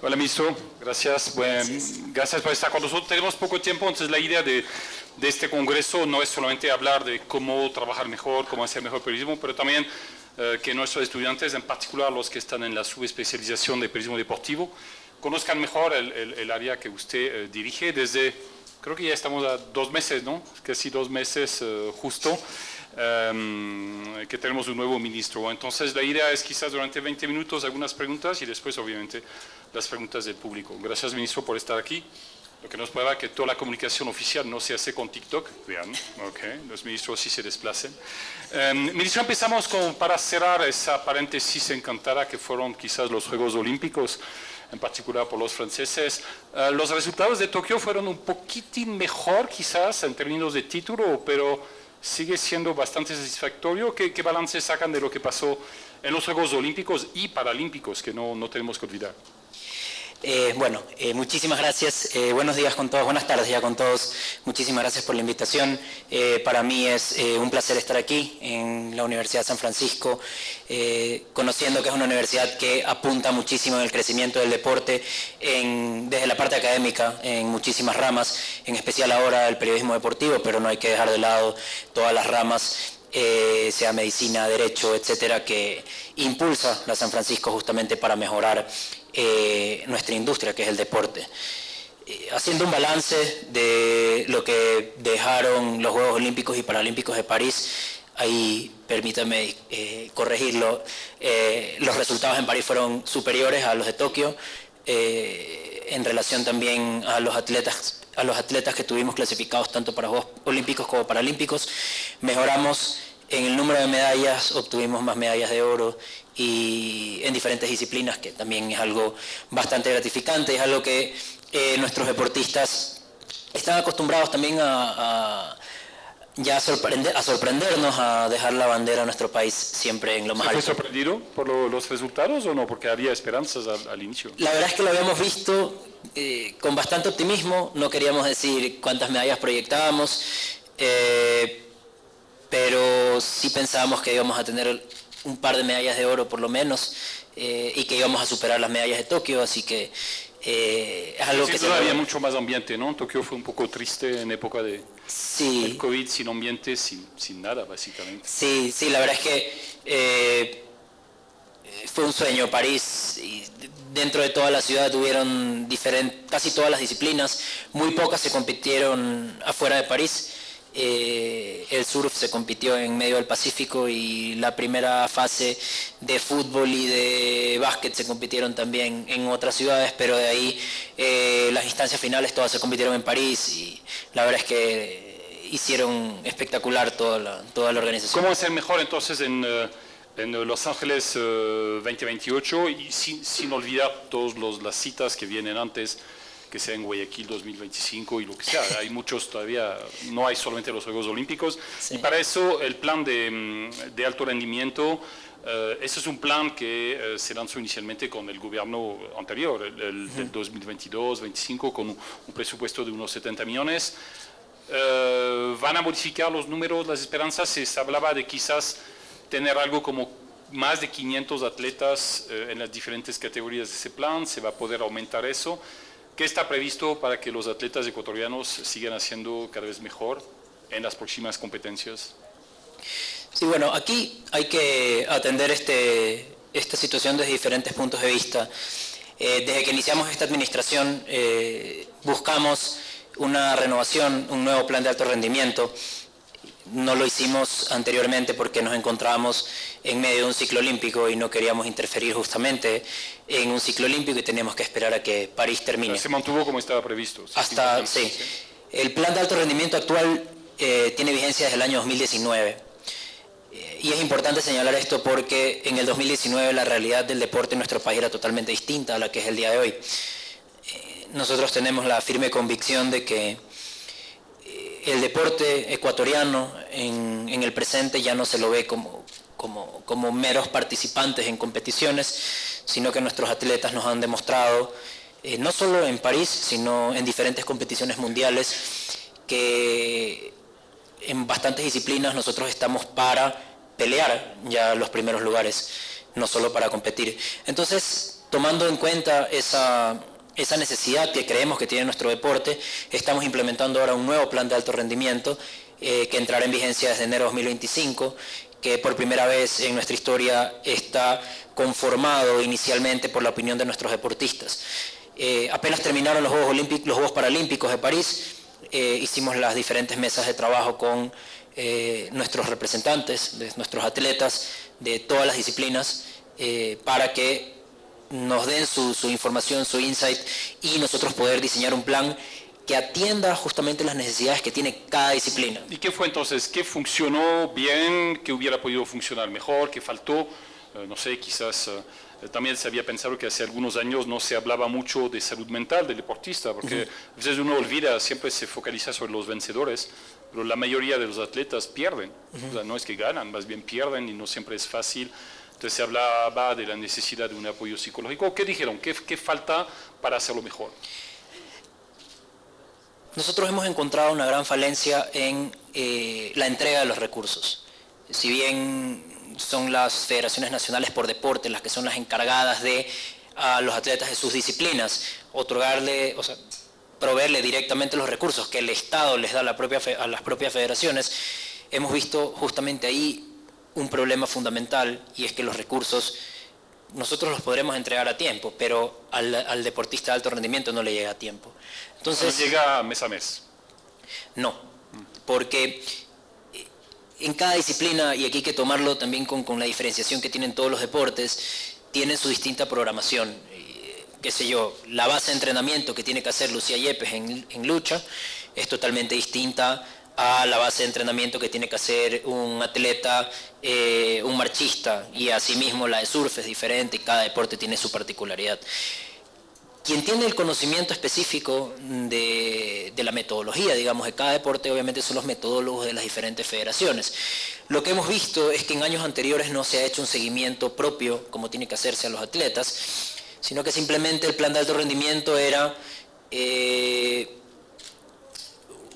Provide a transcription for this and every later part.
Hola, ministro. Gracias. Bueno, gracias por estar con nosotros. Tenemos poco tiempo, entonces la idea de este congreso no es solamente hablar de cómo trabajar mejor, cómo hacer mejor periodismo, pero también que nuestros estudiantes, en particular los que están en la subespecialización de periodismo deportivo, conozcan mejor el área que usted dirige desde, creo que ya estamos a 2 meses, ¿no? Casi 2 meses justo. Que tenemos un nuevo ministro. Entonces la idea es quizás durante 20 minutos algunas preguntas y después obviamente las preguntas del público. Gracias, ministro, por estar aquí. Lo que nos prueba que toda la comunicación oficial no se hace con TikTok. Vean, los ministros sí se desplacen. Ministro, empezamos para cerrar esa paréntesis encantada que fueron quizás los Juegos Olímpicos, en particular por los franceses. Los resultados de Tokio fueron un poquitín mejor quizás en términos de título, pero sigue siendo bastante satisfactorio. ¿Qué balance sacan de lo que pasó en los Juegos Olímpicos y Paralímpicos, que no tenemos que olvidar? Muchísimas gracias. Buenos días con todos, buenas tardes ya con todos. Muchísimas gracias por la invitación. Para mí es un placer estar aquí en la Universidad de San Francisco, conociendo que es una universidad que apunta muchísimo en el crecimiento del deporte, desde la parte académica, en muchísimas ramas, en especial ahora el periodismo deportivo, pero no hay que dejar de lado todas las ramas, sea medicina, derecho, etcétera, que impulsa la San Francisco justamente para mejorar nuestra industria, que es el deporte. Haciendo un balance de lo que dejaron los Juegos Olímpicos y Paralímpicos de París, ahí permítame corregirlo, los resultados en París fueron superiores a los de Tokio, en relación también a los atletas que tuvimos clasificados tanto para Juegos Olímpicos como Paralímpicos. Mejoramos en el número de medallas, obtuvimos más medallas de oro y en diferentes disciplinas, que también es algo bastante gratificante, es algo que nuestros deportistas están acostumbrados también a sorprendernos, a dejar la bandera de nuestro país siempre en lo más alto. ¿Fue sorprendido por los resultados o no? Porque había esperanzas al inicio. La verdad es que lo habíamos visto con bastante optimismo, no queríamos decir cuántas medallas proyectábamos, pero sí pensábamos que íbamos a tener un par de medallas de oro por lo menos, y que íbamos a superar las medallas de Tokio, así que es algo que... Había mucho más ambiente, ¿no? Tokio fue un poco triste en época de el COVID, sin ambiente, sin nada, básicamente. Sí, la verdad es que fue un sueño. París, y dentro de toda la ciudad tuvieron casi todas las disciplinas, muy pocas se compitieron afuera de París. El surf se compitió en medio del Pacífico y la primera fase de fútbol y de básquet se compitieron también en otras ciudades, pero de ahí las instancias finales todas se compitieron en París y la verdad es que hicieron espectacular toda la organización. ¿Cómo hacer mejor entonces en Los Ángeles 2028 y sin olvidar todas las citas que vienen antes, que sea en Guayaquil 2025 y lo que sea? Hay muchos todavía, no hay solamente los Juegos Olímpicos. Sí. Y para eso el plan de alto rendimiento, ese es un plan que se lanzó inicialmente con el gobierno anterior, el del 2022-25, con un presupuesto de unos 70 millones. ¿Van a modificar los números, las esperanzas? Se hablaba de quizás tener algo como más de 500 atletas en las diferentes categorías de ese plan. ¿Se va a poder aumentar eso? ¿Qué está previsto para que los atletas ecuatorianos sigan haciendo cada vez mejor en las próximas competencias? Sí, bueno, aquí hay que atender esta situación desde diferentes puntos de vista. Desde que iniciamos esta administración buscamos una renovación, un nuevo plan de alto rendimiento. No lo hicimos anteriormente porque nos encontrábamos en medio de un ciclo olímpico y no queríamos interferir justamente en un ciclo olímpico y teníamos que esperar a que París termine. Se mantuvo como estaba previsto. Sí. El plan de alto rendimiento actual tiene vigencia desde el año 2019. Y es importante señalar esto porque en el 2019 la realidad del deporte en nuestro país era totalmente distinta a la que es el día de hoy. Nosotros tenemos la firme convicción de que el deporte ecuatoriano en el presente ya no se lo ve como meros participantes en competiciones, sino que nuestros atletas nos han demostrado, no solo en París, sino en diferentes competiciones mundiales, que en bastantes disciplinas nosotros estamos para pelear ya los primeros lugares, no solo para competir. Entonces, tomando en cuenta esa necesidad que creemos que tiene nuestro deporte, estamos implementando ahora un nuevo plan de alto rendimiento que entrará en vigencia desde enero de 2025, que por primera vez en nuestra historia está conformado inicialmente por la opinión de nuestros deportistas. Apenas terminaron los Juegos Paralímpicos de París, hicimos las diferentes mesas de trabajo con nuestros representantes, de nuestros atletas de todas las disciplinas, para que nos den su información, su insight, y nosotros poder diseñar un plan que atienda justamente las necesidades que tiene cada disciplina. ¿Y qué fue entonces? ¿Qué funcionó bien? ¿Qué hubiera podido funcionar mejor? ¿Qué faltó? No sé, quizás también se había pensado que hace algunos años no se hablaba mucho de salud mental del deportista, porque a veces uno olvida, siempre se focaliza sobre los vencedores, pero la mayoría de los atletas pierden. O sea, no es que ganan, más bien pierden y no siempre es fácil. Entonces se hablaba de la necesidad de un apoyo psicológico. ¿Qué dijeron? ¿Qué falta para hacerlo mejor? Nosotros hemos encontrado una gran falencia en la entrega de los recursos. Si bien son las federaciones nacionales por deporte las que son las encargadas de a los atletas de sus disciplinas otorgarle, o sea, proveerle directamente los recursos que el Estado les da a las propias federaciones, hemos visto justamente ahí un problema fundamental, y es que los recursos nosotros los podremos entregar a tiempo, pero al deportista de alto rendimiento no le llega a tiempo. Entonces, no llega mes a mes. No, porque en cada disciplina, y aquí hay que tomarlo también con la diferenciación que tienen todos los deportes, tienen su distinta programación. Qué sé yo, la base de entrenamiento que tiene que hacer Lucía Yepes en lucha es totalmente distinta a la base de entrenamiento que tiene que hacer un atleta, un marchista, y asimismo la de surf es diferente y cada deporte tiene su particularidad. Quien tiene el conocimiento específico de la metodología, digamos, de cada deporte, obviamente son los metodólogos de las diferentes federaciones. Lo que hemos visto es que en años anteriores no se ha hecho un seguimiento propio como tiene que hacerse a los atletas, sino que simplemente el plan de alto rendimiento era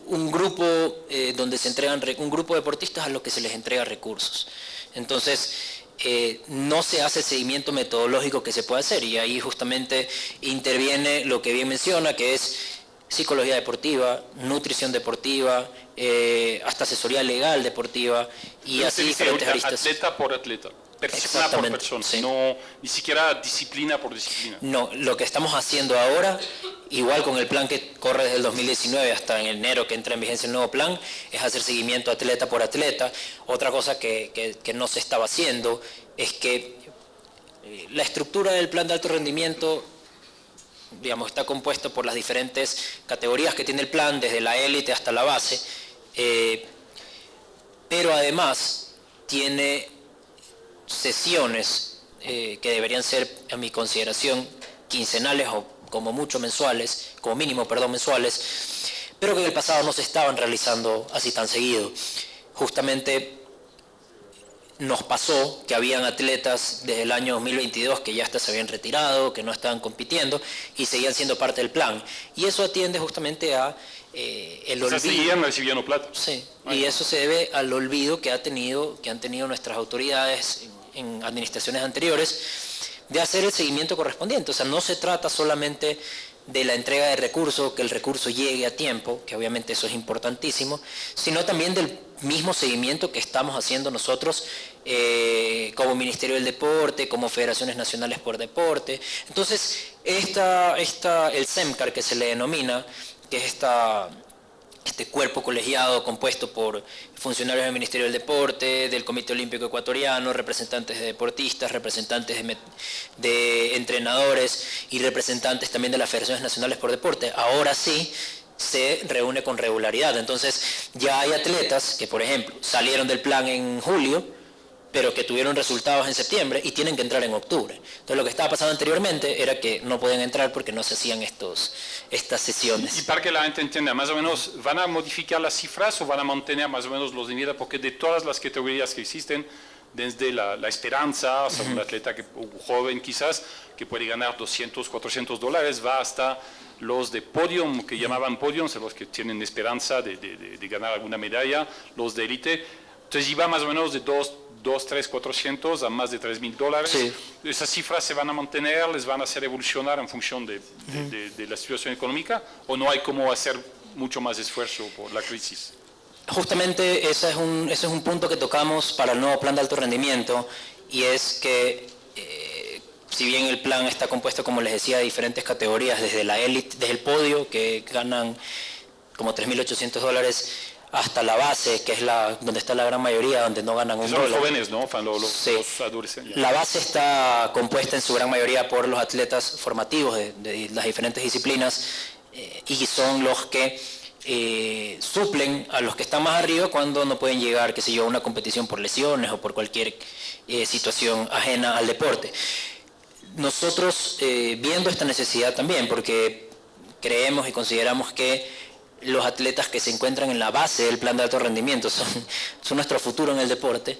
un grupo donde se entregan un grupo de deportistas a los que se les entrega recursos. Entonces, no se hace seguimiento metodológico que se puede hacer, y ahí justamente interviene lo que bien menciona, que es psicología deportiva, nutrición deportiva, hasta asesoría legal deportiva, y así diferentes aristas. Atleta por atleta, persona por persona, sí. No, ni siquiera disciplina por disciplina. No, lo que estamos haciendo ahora, igual con el plan que corre desde el 2019 hasta en enero que entra en vigencia el nuevo plan, es hacer seguimiento atleta por atleta. Otra cosa que no se estaba haciendo es que la estructura del plan de alto rendimiento, digamos, está compuesto por las diferentes categorías que tiene el plan, desde la élite hasta la base, pero además tiene sesiones que deberían ser, a mi consideración, quincenales o como mucho mensuales, como mínimo, perdón, mensuales, pero que en el pasado no se estaban realizando así tan seguido. Justamente nos pasó que habían atletas desde el año 2022 que ya hasta se habían retirado, que no estaban compitiendo y seguían siendo parte del plan. Y eso atiende justamente a el olvido. Seguían recibiendo plata. Sí, y eso se debe al olvido que han tenido nuestras autoridades en administraciones anteriores de hacer el seguimiento correspondiente. O sea, no se trata solamente de la entrega de recursos, que el recurso llegue a tiempo, que obviamente eso es importantísimo, sino también del mismo seguimiento que estamos haciendo nosotros como Ministerio del Deporte, como Federaciones Nacionales por Deporte. Entonces, el SEMCAR, que se le denomina, que es este cuerpo colegiado compuesto por funcionarios del Ministerio del Deporte, del Comité Olímpico Ecuatoriano, representantes de deportistas, representantes de entrenadores y representantes también de las Federaciones Nacionales por Deporte, ahora sí se reúne con regularidad. Entonces ya hay atletas que, por ejemplo, salieron del plan en julio, pero que tuvieron resultados en septiembre y tienen que entrar en octubre. Entonces lo que estaba pasando anteriormente era que no podían entrar porque no se hacían estas sesiones. Y para que la gente entienda, más o menos, ¿van a modificar las cifras o van a mantener más o menos los niveles? Porque de todas las categorías que existen, desde la esperanza, o sea, un atleta joven quizás, que puede ganar $200, $400, va hasta los de podium, que llamaban podiums, los que tienen esperanza de ganar alguna medalla, los de élite. Entonces iba más o menos de 3, 400 a más de $3,000. Sí. ¿Esas cifras se van a mantener, les van a hacer evolucionar en función de la situación económica o no hay cómo hacer mucho más esfuerzo por la crisis? Justamente ese es un punto que tocamos para el nuevo plan de alto rendimiento y es que si bien el plan está compuesto, como les decía, de diferentes categorías, desde la élite, desde el podio, que ganan como $3,800, hasta la base, que es donde está la gran mayoría, donde no ganan un Son los dólar. jóvenes, ¿no? Sí. Los adolescentes. La base está compuesta en su gran mayoría por los atletas formativos de las diferentes disciplinas y son los que suplen a los que están más arriba cuando no pueden llegar, qué sé yo, a una competición por lesiones o por cualquier situación ajena al deporte. Nosotros viendo esta necesidad también, porque creemos y consideramos que los atletas que se encuentran en la base del plan de alto rendimiento son nuestro futuro en el deporte,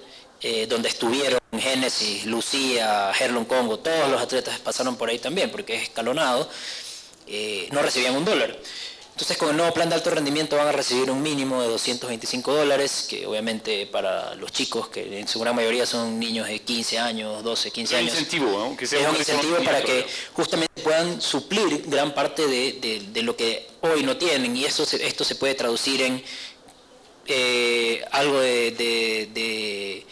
donde estuvieron Génesis, Lucía, Herlon Congo, todos los atletas pasaron por ahí también, porque es escalonado, no recibían un dólar. Entonces con el nuevo plan de alto rendimiento van a recibir un mínimo de $225, que obviamente para los chicos, que en su gran mayoría son niños de 15 años, 12, 15 años. Es un incentivo, ¿no? Que sea es un incentivo para que justamente puedan suplir gran parte de lo que hoy no tienen, y esto se puede traducir en algo de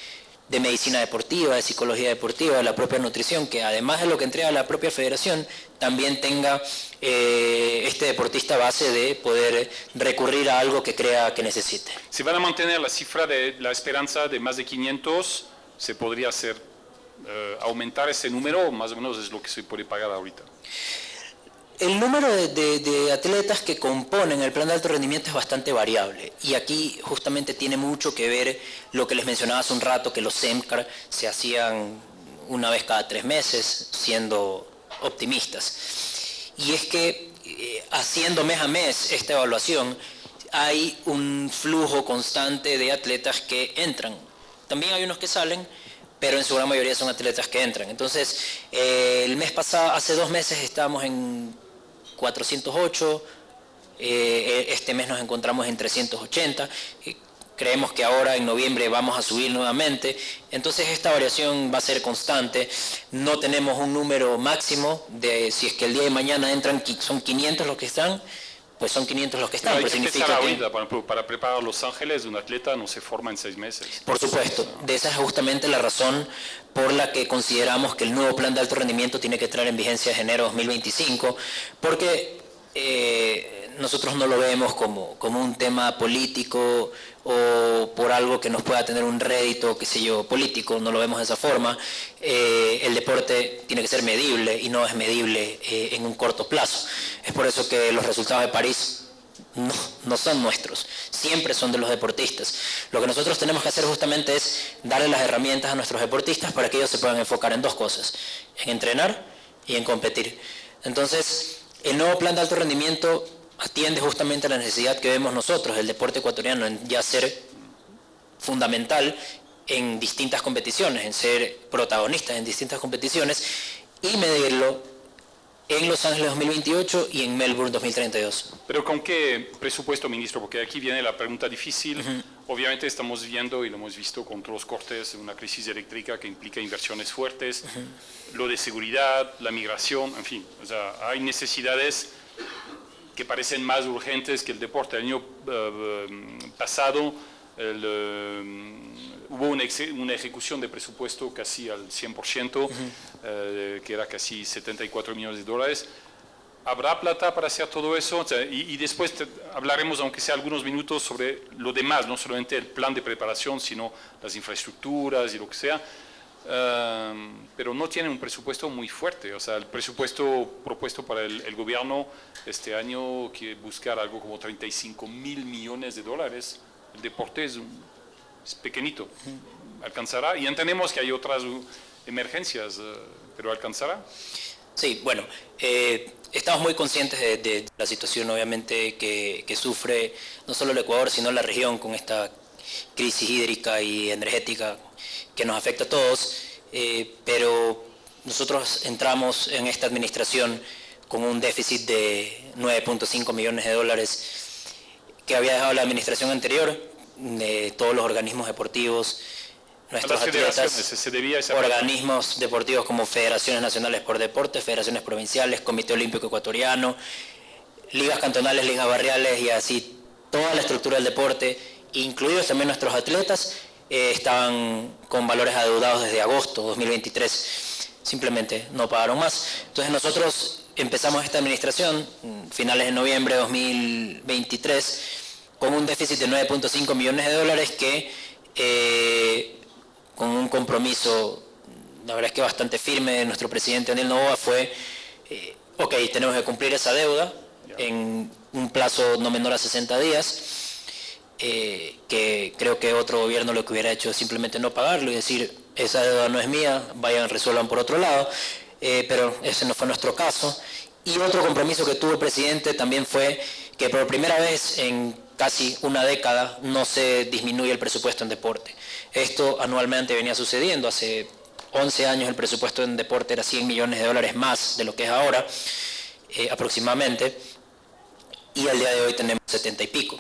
medicina deportiva, de psicología deportiva, de la propia nutrición, que además de lo que entrega la propia federación, también tenga este deportista base de poder recurrir a algo que crea que necesite. Si van a mantener la cifra de la esperanza de más de 500, se podría hacer aumentar ese número, o más o menos es lo que se puede pagar ahorita. El número de atletas que componen el plan de alto rendimiento es bastante variable y aquí justamente tiene mucho que ver lo que les mencionaba hace un rato, que los SEMCAR se hacían una vez cada 3 meses, siendo optimistas. Y es que haciendo mes a mes esta evaluación hay un flujo constante de atletas que entran. También hay unos que salen, pero en su gran mayoría son atletas que entran. Entonces, el mes pasado, hace 2 meses estábamos en 408, este mes nos encontramos en 380, creemos que ahora en noviembre vamos a subir nuevamente, entonces esta variación va a ser constante, no tenemos un número máximo de si es que el día de mañana entran, son 500 los que están, pues son 500 los que están, pero pero significa ahorita, para preparar a Los Ángeles, un atleta no se forma en 6 meses. Por supuesto, de esa es justamente la razón por la que consideramos que el nuevo plan de alto rendimiento tiene que entrar en vigencia de enero de 2025, porque nosotros no lo vemos como un tema político o por algo que nos pueda tener un rédito, qué sé yo, político, no lo vemos de esa forma. El deporte tiene que ser medible y no es medible en un corto plazo. Es por eso que los resultados de París no son nuestros, siempre son de los deportistas. Lo que nosotros tenemos que hacer justamente es darle las herramientas a nuestros deportistas para que ellos se puedan enfocar en 2 cosas, en entrenar y en competir. Entonces, el nuevo plan de alto rendimiento atiende justamente a la necesidad que vemos nosotros, el deporte ecuatoriano, en ya ser fundamental en distintas competiciones, en ser protagonistas en distintas competiciones y medirlo en Los Ángeles 2028 y en Melbourne 2032. Pero ¿con qué presupuesto, ministro? Porque aquí viene la pregunta difícil. Obviamente estamos viendo, y lo hemos visto con todos los cortes, una crisis eléctrica que implica inversiones fuertes, lo de seguridad, la migración, en fin. O sea, hay necesidades que parecen más urgentes que el deporte. El año pasado hubo una ejecución de presupuesto casi al 100%, que era casi $74 millones. ¿Habrá plata para hacer todo eso? O sea, y después hablaremos, aunque sea algunos minutos, sobre lo demás, no solamente el plan de preparación, sino las infraestructuras y lo que sea. Pero no tiene un presupuesto muy fuerte. O sea, el presupuesto propuesto para el gobierno este año quiere buscar algo como $35 mil millones. El deporte es pequeñito. ¿Alcanzará? Y entendemos que hay otras emergencias, pero ¿alcanzará? Sí, bueno, estamos muy conscientes de la situación, obviamente, que sufre no solo el Ecuador, sino la región con esta crisis hídrica y energética que nos afecta a todos, pero nosotros entramos en esta administración con un déficit de $9.5 millones que había dejado la administración anterior, todos los organismos deportivos, nuestros atletas, se debía esa organismos deportivos como federaciones nacionales por deporte, federaciones provinciales, Comité Olímpico Ecuatoriano, ligas cantonales, ligas barriales y así toda la estructura del deporte, incluidos también nuestros atletas, estaban con valores adeudados desde agosto de 2023. Simplemente no pagaron más. Entonces nosotros empezamos esta administración, finales de noviembre de 2023, con un déficit de 9.5 millones de dólares que, con un compromiso, la verdad es que bastante firme de nuestro presidente Daniel Noboa, fue, ok, tenemos que cumplir esa deuda en un plazo no menor a 60 días, que creo que otro gobierno lo que hubiera hecho es simplemente no pagarlo y decir, esa deuda no es mía, vayan, resuelvan por otro lado, pero ese no fue nuestro caso. Y otro compromiso que tuvo el presidente también fue que por primera vez en casi una década no se disminuye el presupuesto en deporte. Esto anualmente venía sucediendo. Hace 11 años el presupuesto en deporte era 100 millones de dólares más de lo que es ahora, aproximadamente, y al día de hoy tenemos 70 y pico.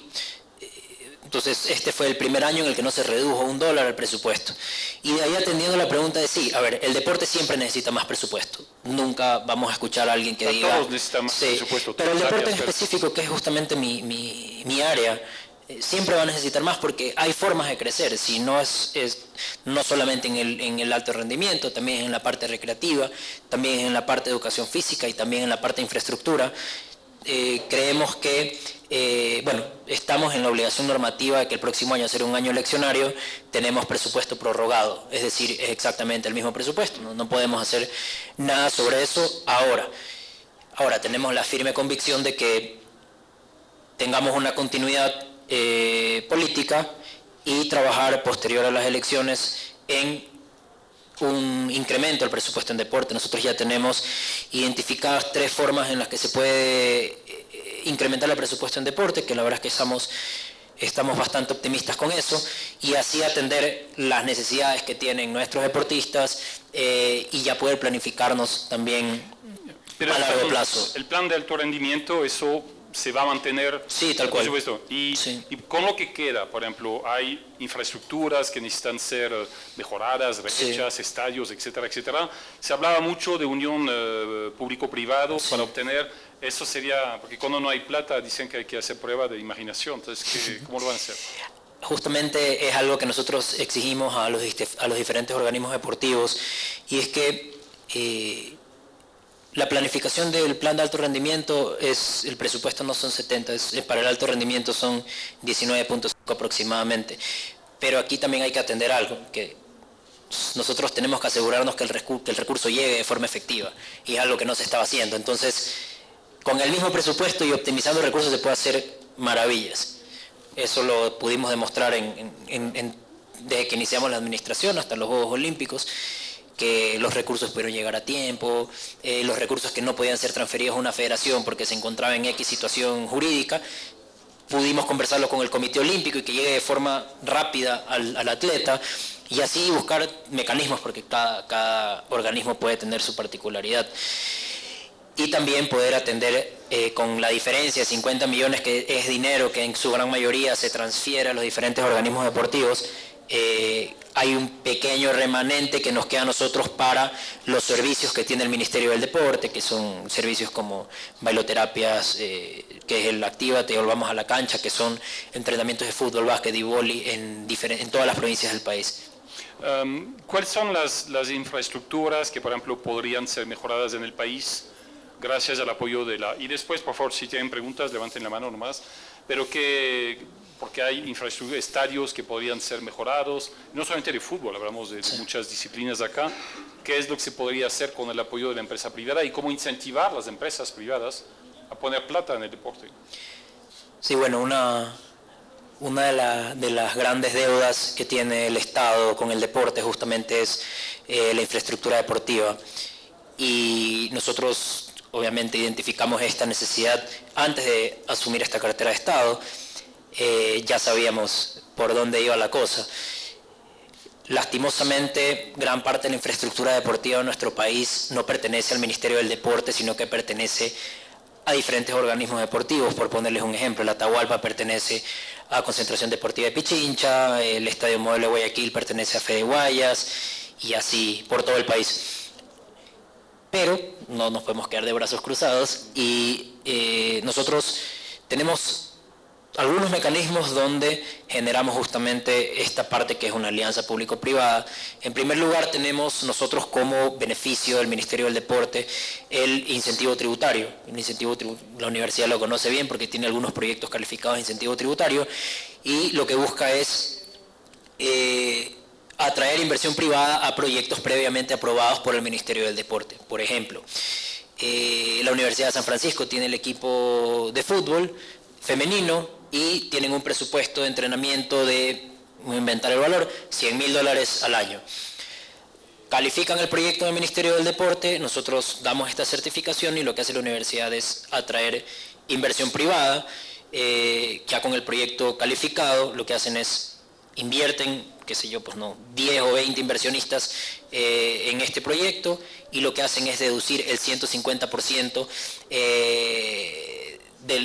Entonces, este fue el primer año en el que no se redujo $1 el presupuesto. Y de ahí atendiendo la pregunta de sí, a ver, el deporte siempre necesita más presupuesto. Nunca vamos a escuchar a alguien que diga... Todos necesitan más presupuesto. Pero el deporte en específico, que es justamente mi área, siempre va a necesitar más porque hay formas de crecer. Si no no solamente en el alto rendimiento, también en la parte recreativa, también en la parte de educación física y también en la parte de infraestructura. Creemos que, estamos en la obligación normativa de que el próximo año será un año eleccionario, tenemos presupuesto prorrogado, es decir, es exactamente el mismo presupuesto, no podemos hacer nada sobre eso ahora. Ahora, tenemos la firme convicción de que tengamos una continuidad política y trabajar posterior a las elecciones en un incremento del presupuesto en deporte. Nosotros ya tenemos identificadas 3 formas en las que se puede incrementar el presupuesto en deporte, que la verdad es que estamos bastante optimistas con eso, y así atender las necesidades que tienen nuestros deportistas y ya poder planificarnos también a largo plazo. El plan de alto rendimiento, eso se va a mantener. Sí, tal cual. Por supuesto. Y con lo que queda, por ejemplo, hay infraestructuras que necesitan ser mejoradas, rehechas, estadios, etcétera, etcétera. Se hablaba mucho de unión público-privado para obtener, eso sería, porque cuando no hay plata dicen que hay que hacer prueba de imaginación, entonces, ¿cómo lo van a hacer? Justamente es algo que nosotros exigimos a los diferentes organismos deportivos, y es que la planificación del plan de alto rendimiento el presupuesto no son 70, para el alto rendimiento son 19.5 aproximadamente. Pero aquí también hay que atender algo, que nosotros tenemos que asegurarnos que el recurso llegue de forma efectiva, y es algo que no se estaba haciendo. Entonces, con el mismo presupuesto y optimizando recursos se puede hacer maravillas. Eso lo pudimos demostrar desde que iniciamos la administración hasta los Juegos Olímpicos, que los recursos pudieron llegar a tiempo, los recursos que no podían ser transferidos a una federación porque se encontraba en X situación jurídica, pudimos conversarlo con el Comité Olímpico y que llegue de forma rápida al atleta, y así buscar mecanismos, porque cada organismo puede tener su particularidad. Y también poder atender con la diferencia de 50 millones, que es dinero que en su gran mayoría se transfiere a los diferentes organismos deportivos. Hay un pequeño remanente que nos queda a nosotros para los servicios que tiene el Ministerio del Deporte, que son servicios como bailoterapias, que es el Actívate, volvamos a la cancha, que son entrenamientos de fútbol, básquet y vóley en todas las provincias del país. ¿Cuáles son las infraestructuras que, por ejemplo, podrían ser mejoradas en el país gracias al apoyo de la... Y después, por favor, si tienen preguntas, levanten la mano nomás, pero porque hay infraestructura, estadios que podrían ser mejorados, no solamente de fútbol, hablamos de muchas disciplinas acá. ¿Qué es lo que se podría hacer con el apoyo de la empresa privada y cómo incentivar a las empresas privadas a poner plata en el deporte? Sí, bueno, una de las grandes deudas que tiene el Estado con el deporte justamente es la infraestructura deportiva, y nosotros obviamente identificamos esta necesidad antes de asumir esta cartera de Estado. Ya sabíamos por dónde iba la cosa. Lastimosamente, gran parte de la infraestructura deportiva de nuestro país no pertenece al Ministerio del Deporte, sino que pertenece a diferentes organismos deportivos. Por ponerles un ejemplo, la Atahualpa pertenece a Concentración Deportiva de Pichincha, el Estadio Modelo de Guayaquil pertenece a Fede Guayas, y así por todo el país. Pero no nos podemos quedar de brazos cruzados y nosotros tenemos algunos mecanismos donde generamos justamente esta parte que es una alianza público-privada. En primer lugar, tenemos nosotros como beneficio del Ministerio del Deporte el incentivo tributario. La universidad lo conoce bien porque tiene algunos proyectos calificados de incentivo tributario y lo que busca es atraer inversión privada a proyectos previamente aprobados por el Ministerio del Deporte. Por ejemplo, la Universidad de San Francisco tiene el equipo de fútbol femenino y tienen un presupuesto de entrenamiento de, voy a inventar el valor, $100.000 al año. Califican el proyecto del Ministerio del Deporte, nosotros damos esta certificación y lo que hace la universidad es atraer inversión privada. Ya con el proyecto calificado, lo que hacen es invierten, qué sé yo, pues no, 10 o 20 inversionistas en este proyecto y lo que hacen es deducir el 150%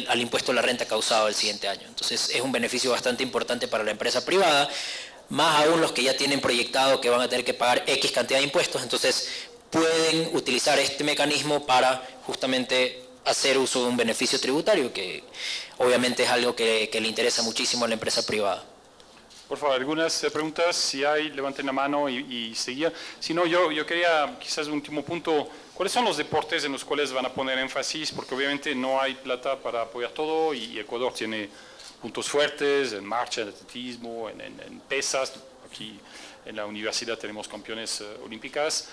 al impuesto a la renta causado el siguiente año. Entonces es un beneficio bastante importante para la empresa privada, más aún los que ya tienen proyectado que van a tener que pagar X cantidad de impuestos, entonces pueden utilizar este mecanismo para justamente hacer uso de un beneficio tributario, que obviamente es algo que le interesa muchísimo a la empresa privada. Por favor, algunas preguntas, si hay, levanten la mano y seguía. Si no, yo quería, quizás un último punto, ¿cuáles son los deportes en los cuales van a poner énfasis? Porque obviamente no hay plata para apoyar todo y Ecuador tiene puntos fuertes en marcha, en atletismo, en pesas. Aquí en la universidad tenemos campeones olímpicas,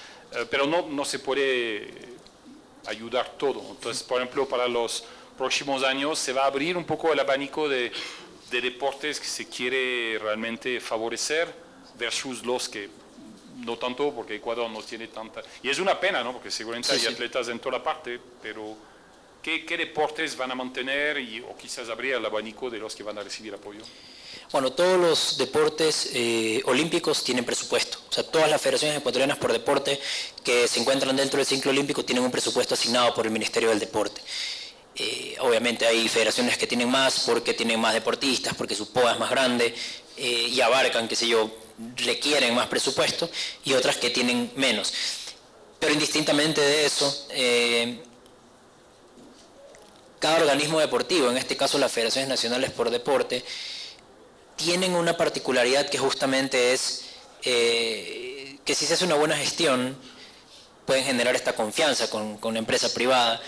pero no se puede ayudar todo. Entonces, por ejemplo, para los próximos años se va a abrir un poco el abanico de deportes que se quiere realmente favorecer versus los que no tanto, porque Ecuador no tiene tanta... Y es una pena, ¿no? Porque seguramente hay atletas en toda parte, pero ¿qué deportes van a mantener o quizás abrir el abanico de los que van a recibir apoyo? Bueno, todos los deportes olímpicos tienen presupuesto. O sea, todas las federaciones ecuatorianas por deporte que se encuentran dentro del ciclo olímpico tienen un presupuesto asignado por el Ministerio del Deporte. Obviamente hay federaciones que tienen más porque tienen más deportistas, porque su POA es más grande y abarcan, qué sé yo, requieren más presupuesto, y otras que tienen menos. Pero indistintamente de eso, cada organismo deportivo, en este caso las federaciones nacionales por deporte, tienen una particularidad que justamente es que si se hace una buena gestión, pueden generar esta confianza con la empresa privada.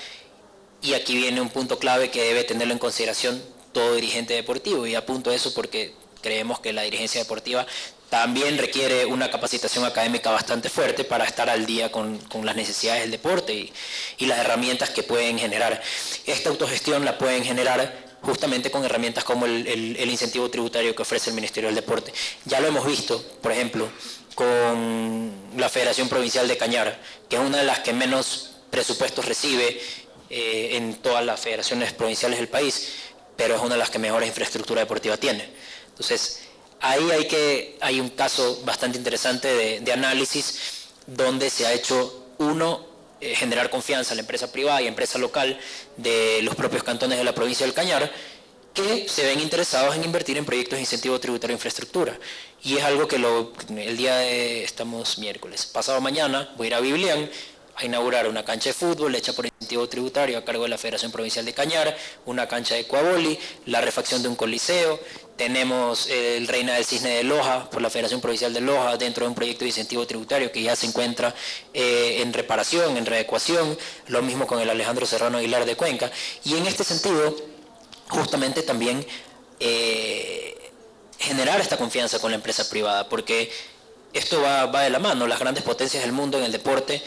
Y aquí viene un punto clave que debe tenerlo en consideración todo dirigente deportivo, y apunto eso porque creemos que la dirigencia deportiva también requiere una capacitación académica bastante fuerte para estar al día con las necesidades del deporte y las herramientas que pueden generar. Esta autogestión la pueden generar justamente con herramientas como el incentivo tributario que ofrece el Ministerio del Deporte. Ya lo hemos visto, por ejemplo, con la Federación Provincial de Cañar, que es una de las que menos presupuestos recibe en todas las federaciones provinciales del país, pero es una de las que mejores infraestructura deportiva tiene. Entonces, ahí hay un caso bastante interesante de análisis donde se ha hecho, generar confianza a la empresa privada y empresa local de los propios cantones de la provincia del Cañar, que se ven interesados en invertir en proyectos de incentivo tributario de infraestructura. Y es algo que el día de, estamos miércoles, pasado mañana, voy a ir a Biblián a inaugurar una cancha de fútbol hecha por incentivo tributario a cargo de la Federación Provincial de Cañar, una cancha de cuaboli, la refacción de un coliseo. Tenemos el Reina del Cisne de Loja por la Federación Provincial de Loja dentro de un proyecto de incentivo tributario que ya se encuentra en reparación, en readecuación, lo mismo con el Alejandro Serrano Aguilar de Cuenca. Y en este sentido, justamente también generar esta confianza con la empresa privada, porque esto va de la mano. Las grandes potencias del mundo en el deporte,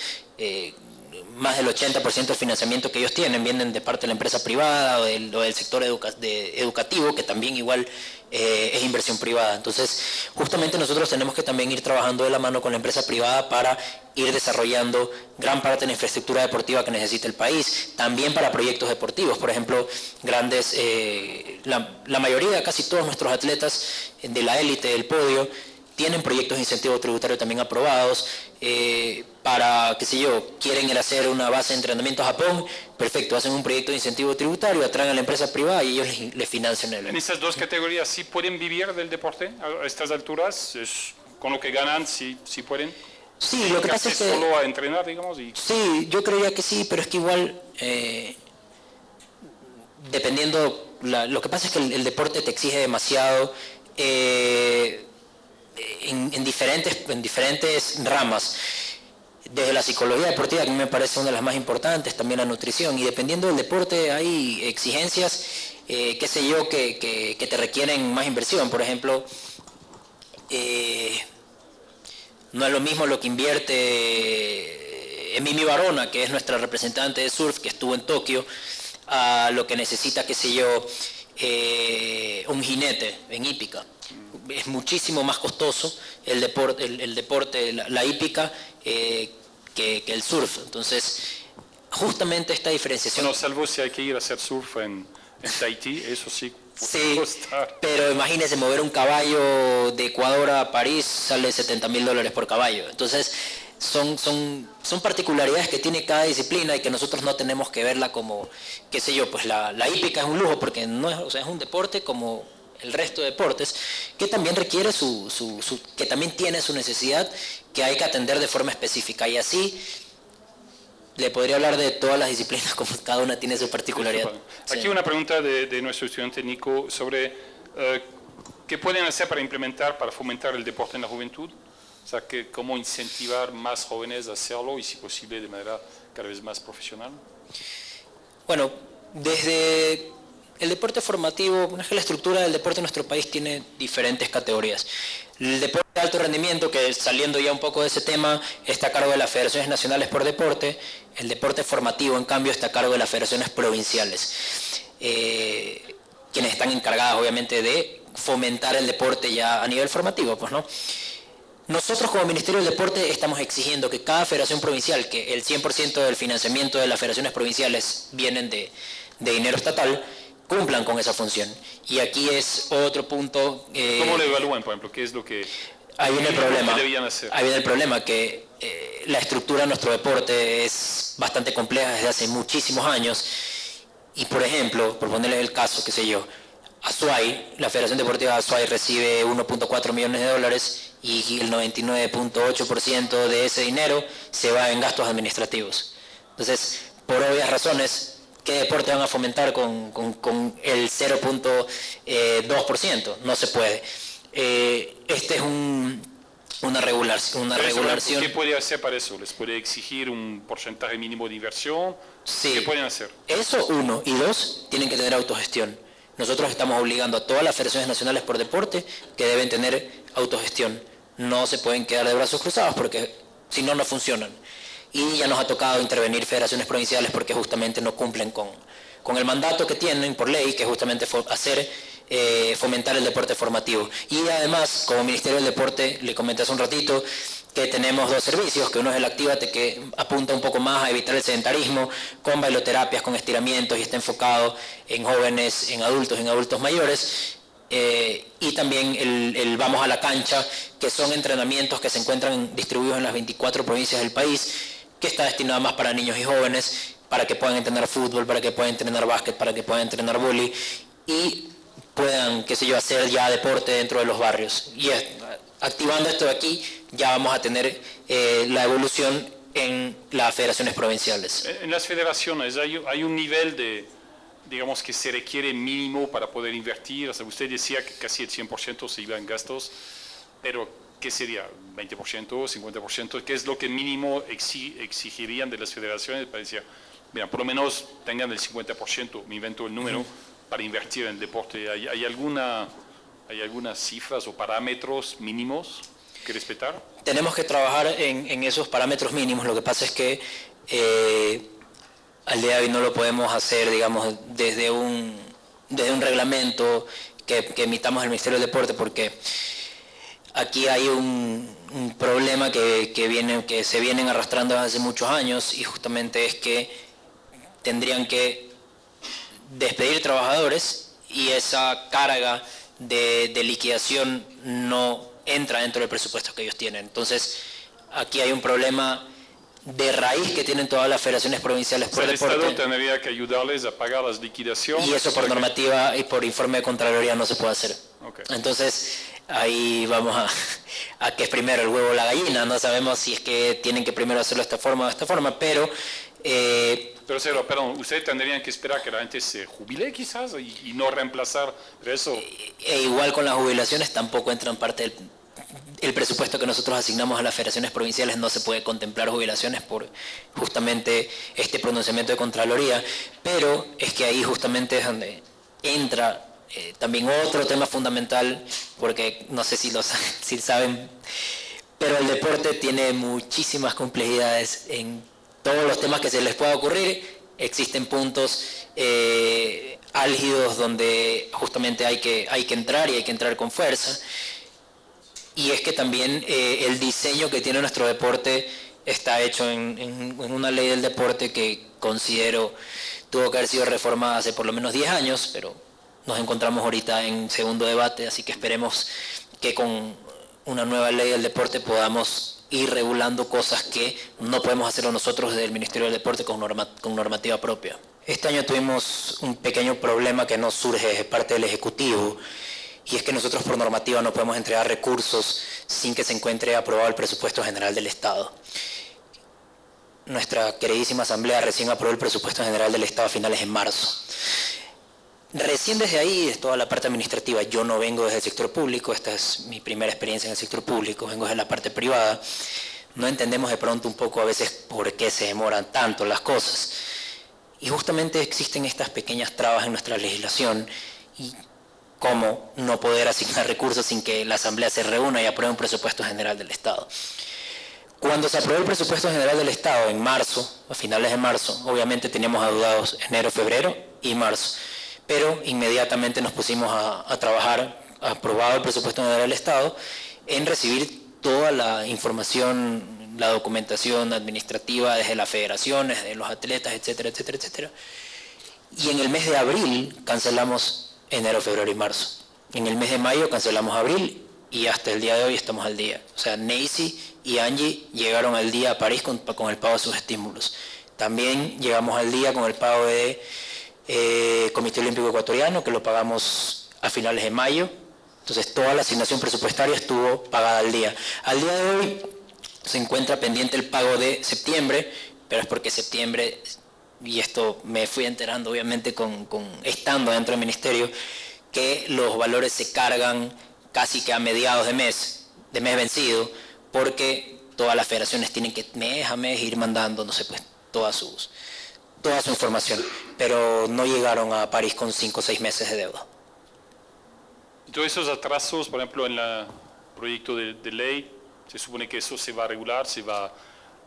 más del 80% del financiamiento que ellos tienen vienen de parte de la empresa privada o del sector educativo, que también igual es inversión privada. Entonces, justamente nosotros tenemos que también ir trabajando de la mano con la empresa privada para ir desarrollando gran parte de la infraestructura deportiva que necesita el país, también para proyectos deportivos. Por ejemplo, la mayoría, casi todos nuestros atletas de la élite del podio, tienen proyectos de incentivo tributario también aprobados, para, qué sé yo, quieren ir a hacer una base de entrenamiento a Japón, perfecto, hacen un proyecto de incentivo tributario, atraen a la empresa privada y ellos les financian el... En estas dos categorías, ¿sí pueden vivir del deporte a estas alturas? Con lo que ganan, sí pueden. Sí, lo que pasa es que... Solo a entrenar, digamos. Sí, yo creía que sí, pero es que igual, dependiendo, lo que pasa es que el deporte te exige demasiado en diferentes ramas. Desde la psicología deportiva, que a mí me parece una de las más importantes, también la nutrición, y dependiendo del deporte hay exigencias, qué sé yo, que te requieren más inversión. Por ejemplo, no es lo mismo lo que invierte Mimi Barona, que es nuestra representante de surf, que estuvo en Tokio, a lo que necesita, qué sé yo, un jinete en hípica. Es muchísimo más costoso el deporte, la hípica, que el surf. Entonces, justamente esta diferenciación... Bueno, salvo si hay que ir a hacer surf en Tahití, eso sí. Sí, pero imagínese, mover un caballo de Ecuador a París sale $70,000 por caballo. Entonces, son particularidades que tiene cada disciplina y que nosotros no tenemos que verla como, qué sé yo, pues la hípica es un lujo porque no es, o sea, es un deporte como el resto de deportes que también requiere que también tiene su necesidad, que hay que atender de forma específica, y así le podría hablar de todas las disciplinas, como cada una tiene su particularidad. Aquí Sí. una pregunta de nuestro estudiante Nico sobre qué pueden hacer para fomentar el deporte en la juventud. O sea, cómo incentivar más jóvenes a hacerlo y, si posible, de manera cada vez más profesional. Bueno, desde el deporte formativo, es que la estructura del deporte en nuestro país tiene diferentes categorías. El deporte de alto rendimiento, que saliendo ya un poco de ese tema, está a cargo de las federaciones nacionales por deporte. El deporte formativo, en cambio, está a cargo de las federaciones provinciales, quienes están encargadas, obviamente, de fomentar el deporte ya a nivel formativo, pues, ¿no? Nosotros como Ministerio del Deporte estamos exigiendo que cada federación provincial, que el 100% del financiamiento de las federaciones provinciales vienen de dinero estatal, cumplan con esa función. Y aquí es otro punto... ¿Cómo lo evalúan, por ejemplo? ¿Qué es lo que, ahí viene el problema, deberían hacer? Ahí viene el problema, que la estructura de nuestro deporte es bastante compleja desde hace muchísimos años. Y, por ejemplo, por ponerles el caso, qué sé yo, Azuay, la Federación Deportiva de Azuay recibe $1.4 millones y el 99.8% de ese dinero se va en gastos administrativos. Entonces, por obvias razones, ¿qué deporte van a fomentar con el 0.2%? No se puede. Este es una regulación. ¿Qué puede hacer para eso? ¿Les puede exigir un porcentaje mínimo de inversión? Sí. ¿Qué pueden hacer? Eso, uno. Y dos, tienen que tener autogestión. Nosotros estamos obligando a todas las federaciones nacionales por deporte que deben tener autogestión. No se pueden quedar de brazos cruzados porque si no, no funcionan. Y ya nos ha tocado intervenir federaciones provinciales porque justamente no cumplen con el mandato que tienen por ley, que es justamente fomentar el deporte formativo. Y además, como Ministerio del Deporte, le comenté hace un ratito, que tenemos dos servicios, que uno es el Actívate, que apunta un poco más a evitar el sedentarismo, con bailoterapias, con estiramientos, y está enfocado en jóvenes, en adultos mayores, y también el Vamos a la Cancha, que son entrenamientos que se encuentran distribuidos en las 24 provincias del país, que está destinado más para niños y jóvenes, para que puedan entrenar fútbol, para que puedan entrenar básquet, para que puedan entrenar vóley, y puedan, qué sé yo, hacer ya deporte dentro de los barrios. Y activando esto de aquí, ya vamos a tener la evolución en las federaciones provinciales. En las federaciones hay un nivel de, digamos, que se requiere mínimo para poder invertir. O sea, usted decía que casi el 100% se iba en gastos, pero ¿qué sería? ¿20%, 50%? ¿Qué es lo que mínimo exigirían de las federaciones? Para decir, mira, por lo menos tengan el 50%, me invento el número, para invertir en deporte. ¿Hay algunas cifras o parámetros mínimos que respetar? Tenemos que trabajar en esos parámetros mínimos. Lo que pasa es que al día de hoy no lo podemos hacer, digamos, desde un reglamento que emitamos el Ministerio del Deporte, porque aquí hay un problema que se vienen arrastrando desde hace muchos años, y justamente es que tendrían que despedir trabajadores y esa carga de liquidación no entra dentro del presupuesto que ellos tienen. Entonces, aquí hay un problema de raíz que tienen todas las federaciones provinciales por el deporte. Estado tendría que ayudarles a pagar las liquidaciones. Y eso por normativa y por informe de Contraloría no se puede hacer. Okay. Entonces, ahí vamos a que es primero el huevo o la gallina. No sabemos si es que tienen que primero hacerlo de esta forma o de esta forma, pero... Pero, perdón, ¿ustedes tendrían que esperar que la gente se jubile quizás y no reemplazar eso? Igual con las jubilaciones tampoco entran parte del... El presupuesto que nosotros asignamos a las federaciones provinciales no se puede contemplar jubilaciones por justamente este pronunciamiento de Contraloría, pero es que ahí justamente es donde entra también otro tema fundamental, porque no sé si saben, pero el deporte tiene muchísimas complejidades en todos los temas que se les pueda ocurrir. Existen puntos álgidos donde justamente hay que entrar y hay que entrar con fuerza. Y es que también el diseño que tiene nuestro deporte está hecho en una ley del deporte que considero tuvo que haber sido reformada hace por lo menos 10 años, pero nos encontramos ahorita en segundo debate, así que esperemos que con una nueva ley del deporte podamos ir regulando cosas que no podemos hacerlo nosotros desde el Ministerio del Deporte con normativa propia. Este año tuvimos un pequeño problema que no surge de parte del Ejecutivo, y es que nosotros por normativa no podemos entregar recursos sin que se encuentre aprobado el presupuesto general del Estado. Nuestra queridísima Asamblea recién aprobó el presupuesto general del Estado a finales de marzo. Recién desde ahí es toda la parte administrativa. Yo no vengo desde el sector público, esta es mi primera experiencia en el sector público, vengo desde la parte privada. No entendemos de pronto un poco a veces por qué se demoran tanto las cosas. Y justamente existen estas pequeñas trabas en nuestra legislación y cómo no poder asignar recursos sin que la Asamblea se reúna y apruebe un presupuesto general del Estado. Cuando se aprobó el presupuesto general del Estado en marzo, a finales de marzo, obviamente teníamos adeudados enero, febrero y marzo, pero inmediatamente nos pusimos a trabajar, aprobado el presupuesto general del Estado, en recibir toda la información, la documentación administrativa desde las federaciones, de los atletas, etcétera, etcétera, etcétera. Y en el mes de abril cancelamos enero, febrero y marzo. En el mes de mayo cancelamos abril y hasta el día de hoy estamos al día. O sea, Neisy y Angie llegaron al día a París con el pago de sus estímulos. También llegamos al día con el pago de Comité Olímpico Ecuatoriano, que lo pagamos a finales de mayo. Entonces toda la asignación presupuestaria estuvo pagada al día. Al día de hoy se encuentra pendiente el pago de septiembre, pero es porque septiembre... y esto me fui enterando obviamente estando dentro del ministerio, que los valores se cargan casi que a mediados de mes vencido, porque todas las federaciones tienen que mes a mes ir mandando, no sé, pues toda su información, pero no llegaron a París con 5 o 6 meses de deuda. Todos esos atrasos, por ejemplo, en el proyecto de ley, se supone que eso se va a regular, se va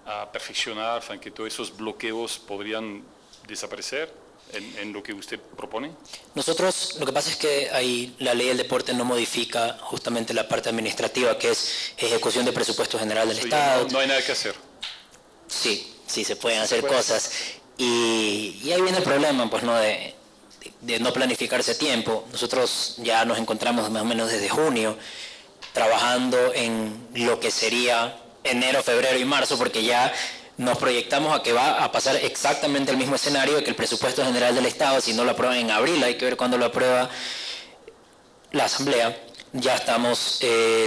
a perfeccionar, que todos esos bloqueos podrían desaparecer en lo que usted propone? Nosotros, lo que pasa es que ahí la ley del deporte no modifica justamente la parte administrativa, que es ejecución de presupuesto general del Estado. No hay nada que hacer. Sí, se pueden hacer cosas. Y ahí viene el problema, pues, ¿no? de no planificarse a tiempo. Nosotros ya nos encontramos más o menos desde junio trabajando en lo que sería enero, febrero y marzo, porque ya nos proyectamos a que va a pasar exactamente el mismo escenario, de que el presupuesto general del Estado, si no lo aprueban en abril, hay que ver cuándo lo aprueba la Asamblea. Ya estamos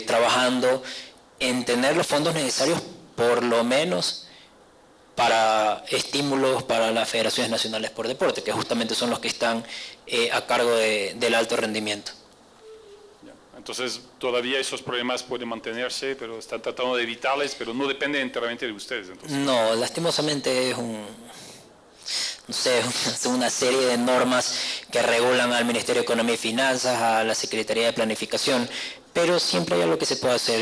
trabajando en tener los fondos necesarios, por lo menos para estímulos para las federaciones nacionales por deporte, que justamente son los que están a cargo del alto rendimiento. Entonces, todavía esos problemas pueden mantenerse, pero están tratando de evitarles, pero no depende enteramente de ustedes. Entonces. No, lastimosamente es una serie de normas que regulan al Ministerio de Economía y Finanzas, a la Secretaría de Planificación, pero siempre hay algo que se puede hacer.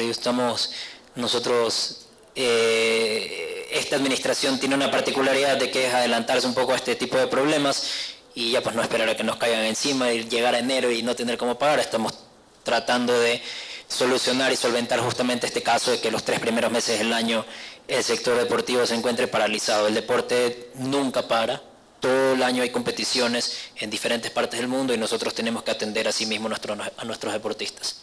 Esta administración tiene una particularidad de que es adelantarse un poco a este tipo de problemas y ya pues no esperar a que nos caigan encima y llegar a enero y no tener cómo pagar. Estamos tratando de solucionar y solventar justamente este caso de que los 3 primeros meses del año el sector deportivo se encuentre paralizado. El deporte nunca para, todo el año hay competiciones en diferentes partes del mundo y nosotros tenemos que atender a sí mismos a nuestros deportistas.